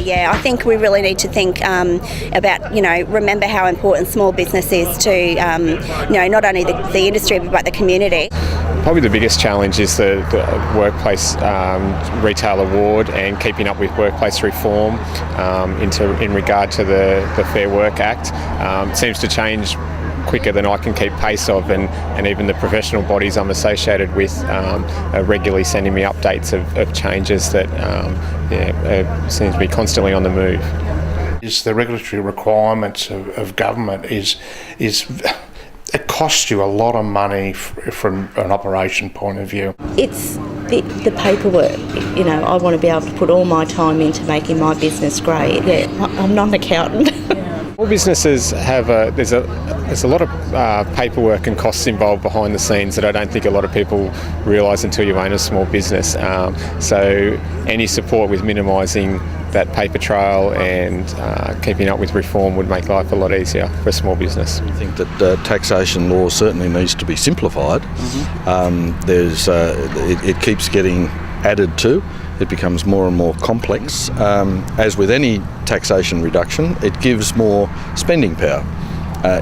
Yeah, I think we really need to think about, remember how important small business is to, not only the industry but the community. Probably the biggest challenge is the workplace retail award and keeping up with workplace reform in regard to the Fair Work Act. It seems to change quicker than I can keep pace of, and even the professional bodies I'm associated with are regularly sending me updates of changes that seem to be constantly on the move. The regulatory requirements of government is it costs you a lot of money from an operation point of view. It's the paperwork. I want to be able to put all my time into making my business great. Yeah, I'm not an accountant. All businesses have there's a lot of paperwork and costs involved behind the scenes that I don't think a lot of people realise until you own a small business. So any support with minimising that paper trail and keeping up with reform would make life a lot easier for a small business. I think that taxation law certainly needs to be simplified. It keeps getting added to. It becomes more and more complex. As with any taxation reduction, it gives more spending power.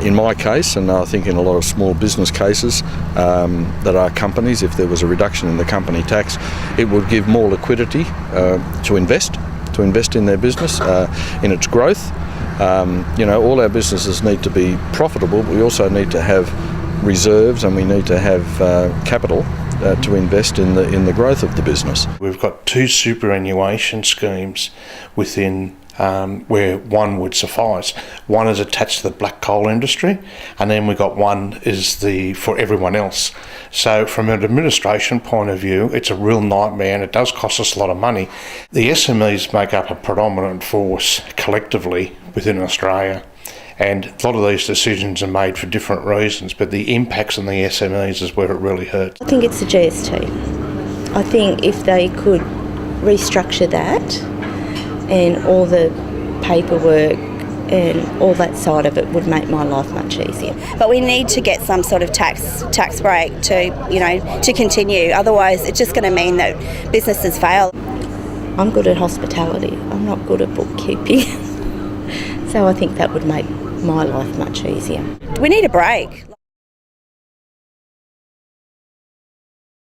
In my case, and I think in a lot of small business cases that are companies, if there was a reduction in the company tax, it would give more liquidity to invest in their business, in its growth. All our businesses need to be profitable, but we also need to have reserves and we need to have capital to invest in the growth of the business. We've got two superannuation schemes within where one would suffice. One is attached to the black coal industry, and then we've got one is for everyone else. So from an administration point of view, it's a real nightmare and it does cost us a lot of money. The SMEs make up a predominant force collectively within Australia. And a lot of these decisions are made for different reasons, but the impacts on the SMEs is where it really hurts. I think it's the GST. I think if they could restructure that and all the paperwork and all that side of it would make my life much easier. But we need to get some sort of tax break to continue. Otherwise, it's just going to mean that businesses fail. I'm good at hospitality. I'm not good at bookkeeping. So I think that would make my life much easier. We need a break.